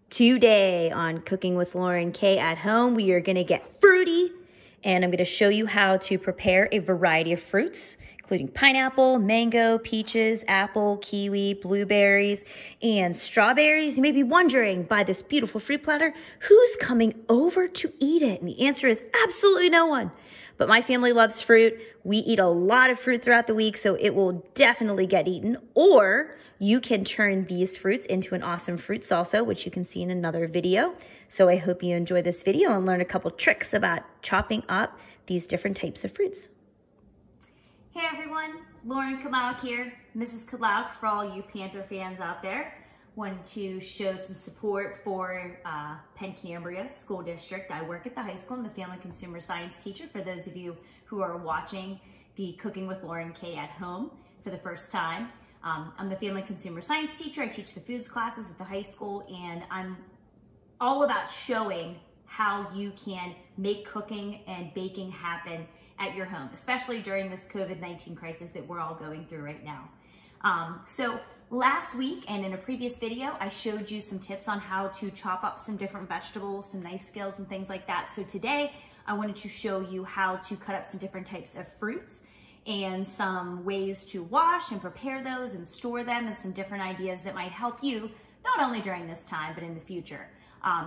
Today on Cooking with Lauren K at home, we are gonna get fruity, and I'm gonna show you how to prepare a variety of fruits, including pineapple, mango, peaches, apple, kiwi, blueberries, and strawberries. You may be wondering, by this beautiful fruit platter, who's coming over to eat it? And the answer is absolutely no one. But my family loves fruit. We eat a lot of fruit throughout the week, so it will definitely get eaten. Or you can turn these fruits into an awesome fruit salsa, which you can see in another video. So I hope you enjoy this video and learn a couple tricks about chopping up these different types of fruits. Hey everyone, Lauren Kablauk here, Mrs. Kablauk for all you Panther fans out there. Wanted to show some support for Penn Cambria School District. I work at the high school. I'm the Family Consumer Science teacher for those of you who are watching the Cooking with Lauren K at home for the first time. I'm the Family Consumer Science teacher. I teach the foods classes at the high school, and I'm all about showing how you can make cooking and baking happen at your home, especially during this COVID-19 crisis that we're all going through right now. So last week and in a previous video, I showed you some tips on how to chop up some different vegetables, some nice skills and things like that. So today I wanted to show you how to cut up some different types of fruits and some ways to wash and prepare those and store them, and some different ideas that might help you not only during this time, but in the future.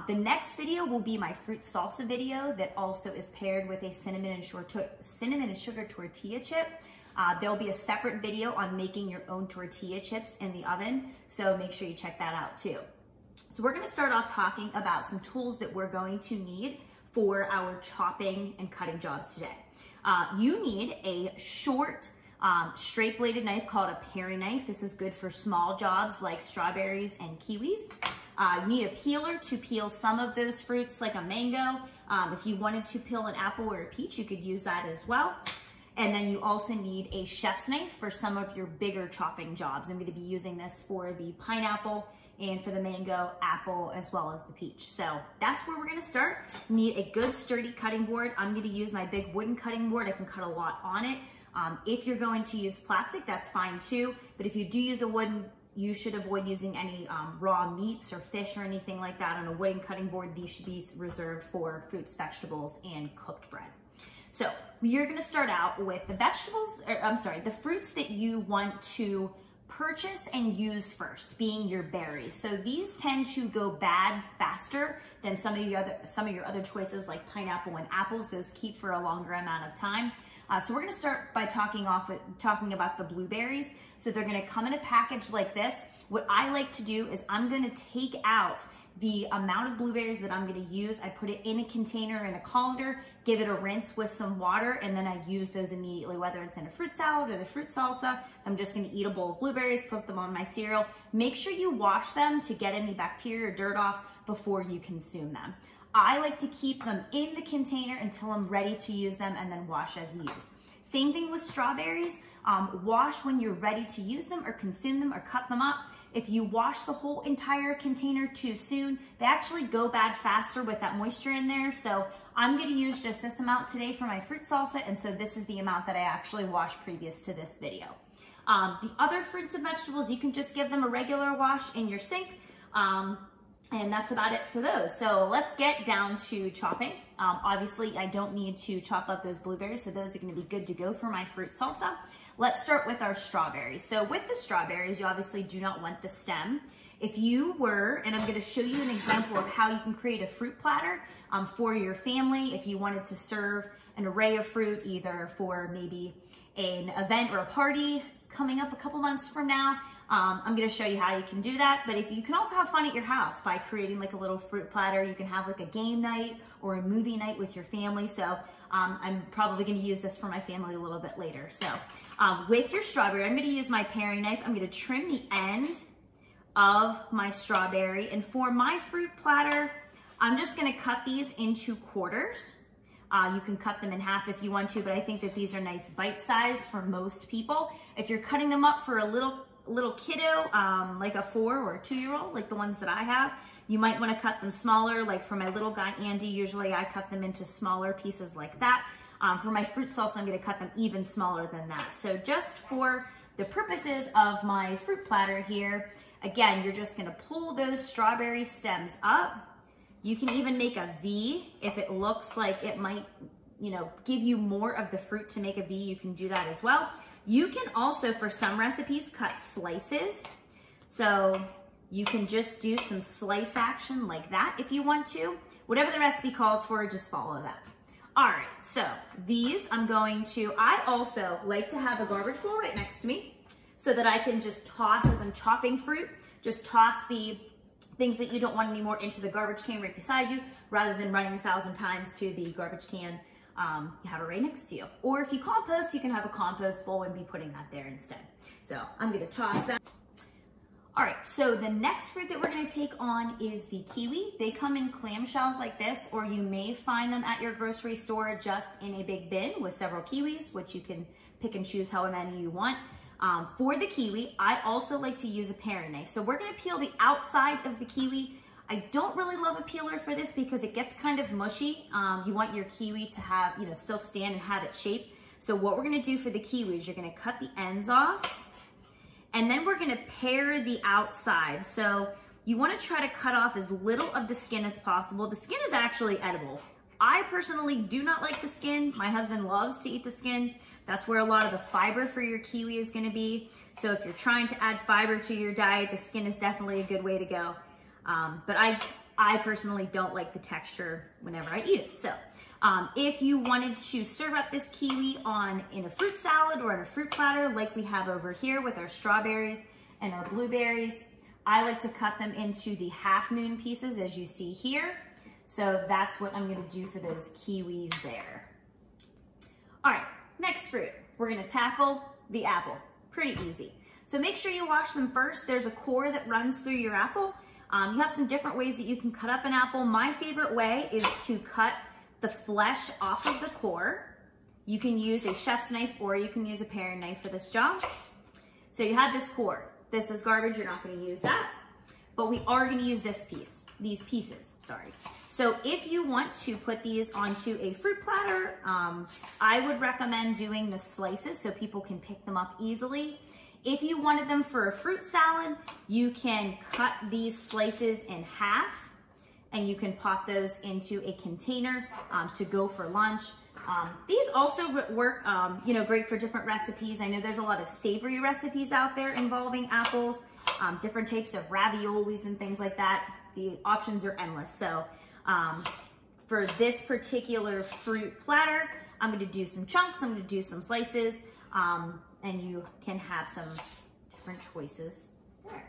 The next video will be my fruit salsa video that also is paired with a cinnamon and sugar tortilla chip. There'll be a separate video on making your own tortilla chips in the oven, so make sure you check that out too. So we're gonna start off talking about some tools that we're going to need for our chopping and cutting jobs today. You need a short, straight-bladed knife called a paring knife. This is good for small jobs like strawberries and kiwis. You need a peeler to peel some of those fruits like a mango. If you wanted to peel an apple or a peach, you could use that as well. And then you also need a chef's knife for some of your bigger chopping jobs. I'm going to be using this for the pineapple and for the mango, apple, as well as the peach. So that's where we're going to start. You need a good sturdy cutting board. I'm going to use my big wooden cutting board. I can cut a lot on it. If you're going to use plastic, that's fine too. But if you do use a wooden, you should avoid using any raw meats or fish or anything like that on a wooden cutting board. These should be reserved for fruits, vegetables, and cooked bread. So you're gonna start out with the the fruits that you want to purchase and use first, being your berries. So these tend to go bad faster than some of your other choices like pineapple and apples. Those keep for a longer amount of time. So we're gonna start by talking about the blueberries. So they're gonna come in a package like this. What I like to do is I'm gonna take out the amount of blueberries that I'm gonna use. I put it in a container, in a colander, give it a rinse with some water, and then I use those immediately, whether it's in a fruit salad or the fruit salsa. I'm just gonna eat a bowl of blueberries, put them on my cereal. Make sure you wash them to get any bacteria or dirt off before you consume them. I like to keep them in the container until I'm ready to use them, and then wash as used. Same thing with strawberries. Wash when you're ready to use them or consume them or cut them up. If you wash the whole entire container too soon, they actually go bad faster with that moisture in there. So I'm gonna use just this amount today for my fruit salsa, and so this is the amount that I actually washed previous to this video. The other fruits and vegetables, you can just give them a regular wash in your sink, and that's about it for those. So let's get down to chopping. Obviously, I don't need to chop up those blueberries, so those are gonna be good to go for my fruit salsa. Let's start with our strawberries. So with the strawberries, you obviously do not want the stem. If you were, and I'm gonna show you an example of how you can create a fruit platter for your family, if you wanted to serve an array of fruit, either for maybe an event or a party coming up a couple months from now, I'm gonna show you how you can do that. But if you can also have fun at your house by creating like a little fruit platter. You can have like a game night or a movie night with your family. So I'm probably gonna use this for my family a little bit later. So with your strawberry, I'm gonna use my paring knife. I'm gonna trim the end of my strawberry. And for my fruit platter, I'm just gonna cut these into quarters. You can cut them in half if you want to, but I think that these are nice bite size for most people. If you're cutting them up for a little kiddo, like a 4 or a 2-year-old, like the ones that I have, you might want to cut them smaller. Like for my little guy, Andy, usually I cut them into smaller pieces like that. For my fruit salsa, I'm going to cut them even smaller than that. So just for the purposes of my fruit platter here, Again, you're just gonna pull those strawberry stems up. You can even make a V if it looks like it might, give you more of the fruit to make a V, you can do that as well. You can also, for some recipes, cut slices. So you can just do some slice action like that if you want to. Whatever the recipe calls for, just follow that. All right, so these I also like to have a garbage bowl right next to me so that I can just toss, as I'm chopping fruit, just toss the things that you don't want anymore into the garbage can right beside you, rather than running 1,000 times to the garbage can. You have it right next to you. Or if you compost, you can have a compost bowl and be putting that there instead. So I'm gonna toss that. All right, so the next fruit that we're gonna take on is the kiwi. They come in clamshells like this, or you may find them at your grocery store just in a big bin with several kiwis, which you can pick and choose however many you want. For the kiwi, I also like to use a paring knife. So we're gonna peel the outside of the kiwi. I don't really love a peeler for this because it gets kind of mushy. You want your kiwi to have, still stand and have its shape. So what we're gonna do for the kiwi is you're gonna cut the ends off, and then we're gonna pare the outside. So you wanna try to cut off as little of the skin as possible. The skin is actually edible. I personally do not like the skin. My husband loves to eat the skin. That's where a lot of the fiber for your kiwi is gonna be. So if you're trying to add fiber to your diet, the skin is definitely a good way to go. But I personally don't like the texture whenever I eat it. So if you wanted to serve up this kiwi in a fruit salad or in a fruit platter, like we have over here with our strawberries and our blueberries, I like to cut them into the half moon pieces, as you see here. So that's what I'm gonna do for those kiwis there. All right, next fruit, we're gonna tackle the apple. Pretty easy. So make sure you wash them first. There's a core that runs through your apple. You have some different ways that you can cut up an apple. My favorite way is to cut the flesh off of the core. You can use a chef's knife or you can use a paring knife for this job. So you have this core. This is garbage, you're not gonna use that. But we are gonna use these pieces, sorry. So if you want to put these onto a fruit platter, I would recommend doing the slices so people can pick them up easily. If you wanted them for a fruit salad, you can cut these slices in half and you can pop those into a container to go for lunch. These also work, great for different recipes. I know there's a lot of savory recipes out there involving apples, different types of raviolis and things like that. The options are endless. So for this particular fruit platter, I'm gonna do some chunks, I'm gonna do some slices, and you can have some different choices there.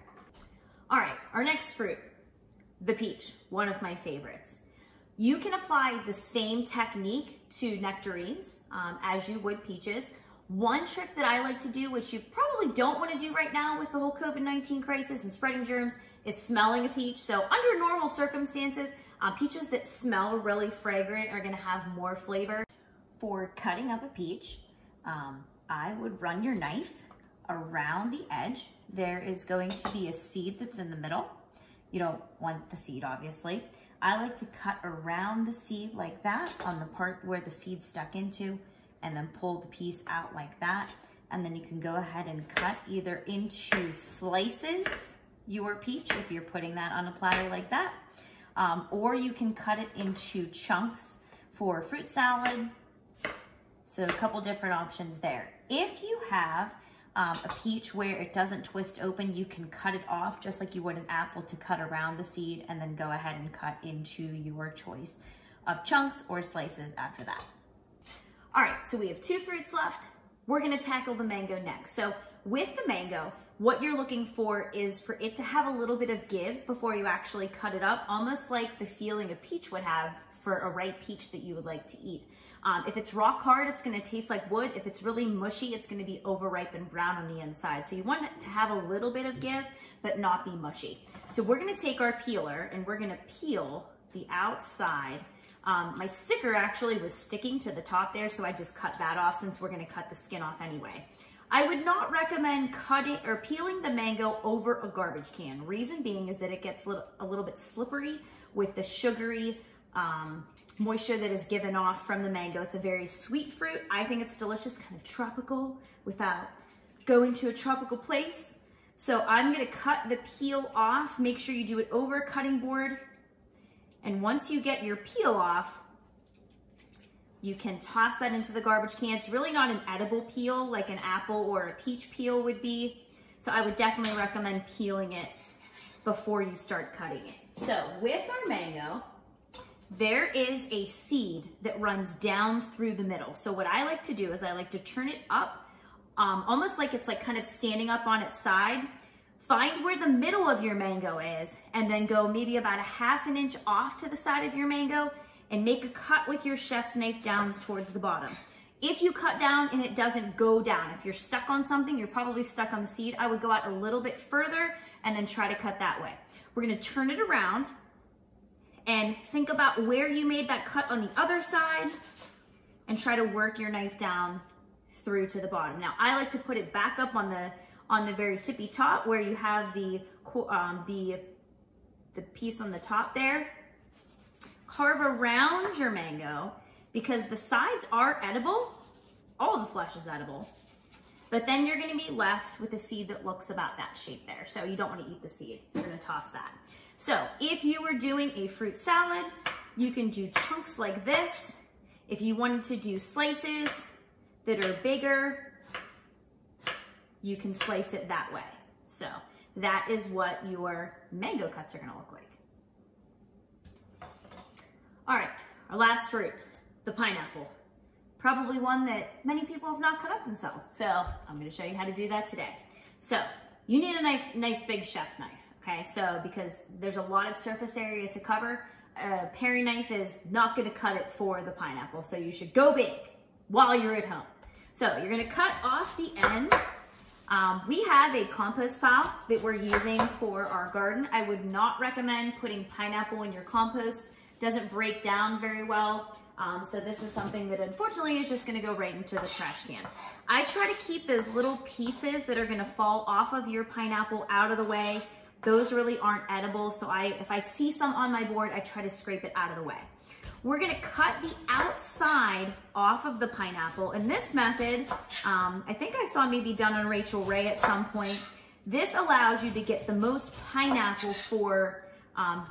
All right, our next fruit, the peach, one of my favorites. You can apply the same technique to nectarines as you would peaches. One trick that I like to do, which you probably don't want to do right now with the whole COVID-19 crisis and spreading germs, is smelling a peach. So under normal circumstances, peaches that smell really fragrant are gonna have more flavor. For cutting up a peach, I would run your knife around the edge. There is going to be a seed that's in the middle. You don't want the seed, obviously. I like to cut around the seed like that on the part where the seed's stuck into, and then pull the piece out like that. And then you can go ahead and cut either into slices, your peach, if you're putting that on a platter like that, or you can cut it into chunks for fruit salad. So a couple different options there. If you have a peach where it doesn't twist open, you can cut it off just like you would an apple to cut around the seed, and then go ahead and cut into your choice of chunks or slices after that. All right, so we have two fruits left. We're gonna tackle the mango next. So with the mango, what you're looking for is for it to have a little bit of give before you actually cut it up, almost like the feeling a peach would have for a ripe peach that you would like to eat. If it's rock hard, it's gonna taste like wood. If it's really mushy, it's gonna be overripe and brown on the inside. So you want it to have a little bit of give, but not be mushy. So we're gonna take our peeler and we're gonna peel the outside. My sticker actually was sticking to the top there, so I just cut that off since we're gonna cut the skin off anyway. I would not recommend cutting or peeling the mango over a garbage can. Reason being is that it gets a little bit slippery with the sugary moisture that is given off from the mango. It's a very sweet fruit. I think it's delicious, kind of tropical without going to a tropical place. So I'm gonna cut the peel off. Make sure you do it over a cutting board. And once you get your peel off, you can toss that into the garbage can. It's really not an edible peel like an apple or a peach peel would be. So I would definitely recommend peeling it before you start cutting it. So with our mango, there is a seed that runs down through the middle. So what I like to do is I like to turn it up, almost like it's like kind of standing up on its side. Find where the middle of your mango is and then go maybe about a ½ inch off to the side of your mango and make a cut with your chef's knife down towards the bottom. If you cut down and it doesn't go down, if you're stuck on something, you're probably stuck on the seed, I would go out a little bit further and then try to cut that way. We're gonna turn it around and think about where you made that cut on the other side and try to work your knife down through to the bottom. Now, I like to put it back up on the very tippy top where you have the piece on the top there. Carve around your mango because the sides are edible. All the flesh is edible. But then you're gonna be left with a seed that looks about that shape there. So you don't wanna eat the seed, you're gonna toss that. So if you were doing a fruit salad, you can do chunks like this. If you wanted to do slices that are bigger, you can slice it that way. So that is what your mango cuts are gonna look like. All right, our last fruit, the pineapple. Probably one that many people have not cut up themselves. So I'm gonna show you how to do that today. So you need a nice big chef knife, okay? So because there's a lot of surface area to cover, a paring knife is not gonna cut it for the pineapple. So you should go big while you're at home. So you're gonna cut off the end. We have a compost pile that we're using for our garden. I would not recommend putting pineapple in your compost. Doesn't break down very well. So this is something that unfortunately is just gonna go right into the trash can. I try to keep those little pieces that are gonna fall off of your pineapple out of the way. Those really aren't edible. So if I see some on my board, I try to scrape it out of the way. We're gonna cut the outside off of the pineapple. And this method, I think I saw maybe done on Rachel Ray at some point. This allows you to get the most pineapple for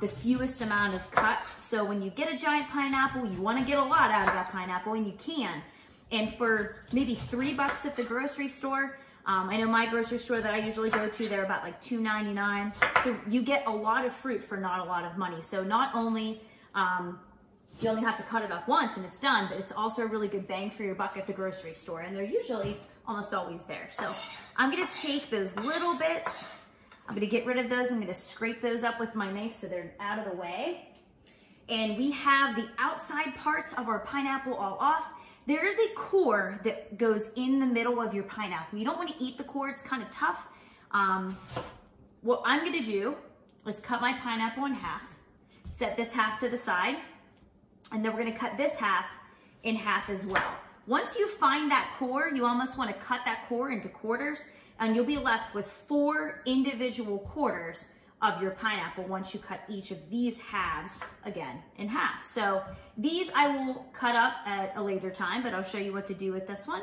the fewest amount of cuts. So when you get a giant pineapple, you wanna get a lot out of that pineapple, and you can. And for maybe $3 at the grocery store, I know my grocery store that I usually go to, they're about like $2.99. So you get a lot of fruit for not a lot of money. So not only, you only have to cut it up once and it's done, but it's also a really good bang for your buck at the grocery store. And they're usually almost always there. So I'm gonna take those little bits, I'm gonna get rid of those. I'm gonna scrape those up with my knife so they're out of the way. And we have the outside parts of our pineapple all off. There is a core that goes in the middle of your pineapple. You don't wanna eat the core, it's kind of tough. What I'm gonna do is cut my pineapple in half, set this half to the side, and then we're gonna cut this half in half as well. Once you find that core, you almost wanna cut that core into quarters, and you'll be left with 4 individual quarters of your pineapple once you cut each of these halves again in half. So these I will cut up at a later time, but I'll show you what to do with this one.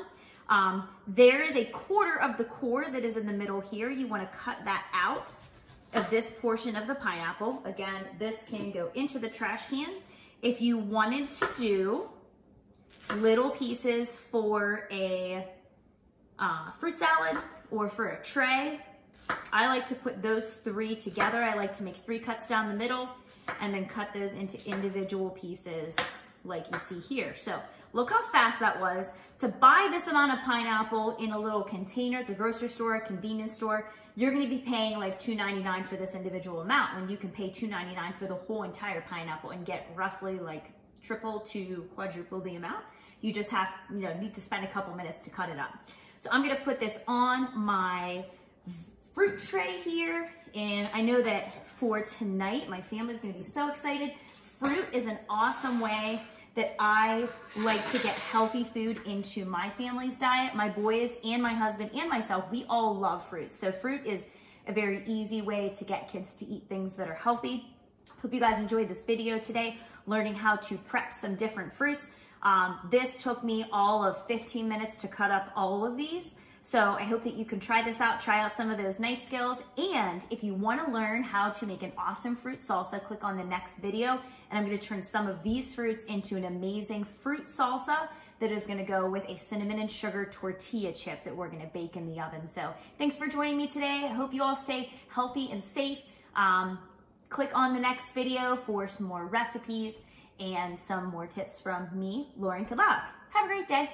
There is a quarter of the core that is in the middle here. You wanna cut that out of this portion of the pineapple. Again, this can go into the trash can. If you wanted to do little pieces for a fruit salad or for a tray, I like to put those 3 together. I like to make 3 cuts down the middle and then cut those into individual pieces like you see here. So look how fast that was. To buy this amount of pineapple in a little container at the grocery store, convenience store, you're gonna be paying like $2.99 for this individual amount when you can pay $2.99 for the whole entire pineapple and get roughly like triple to quadruple the amount. You just have, need to spend a couple minutes to cut it up. So I'm gonna put this on my fruit tray here. And I know that for tonight, my family's gonna be so excited. Fruit is an awesome way that I like to get healthy food into my family's diet. My boys and my husband and myself, we all love fruit. So fruit is a very easy way to get kids to eat things that are healthy. Hope you guys enjoyed this video today, learning how to prep some different fruits. This took me all of 15 minutes to cut up all of these. So I hope that you can try this out, try out some of those knife skills. And if you want to learn how to make an awesome fruit salsa, click on the next video. And I'm going to turn some of these fruits into an amazing fruit salsa that is going to go with a cinnamon and sugar tortilla chip that we're going to bake in the oven. So thanks for joining me today. I hope you all stay healthy and safe. Click on the next video for some more recipes and some more tips from me, Lauren Kabak. Have a great day.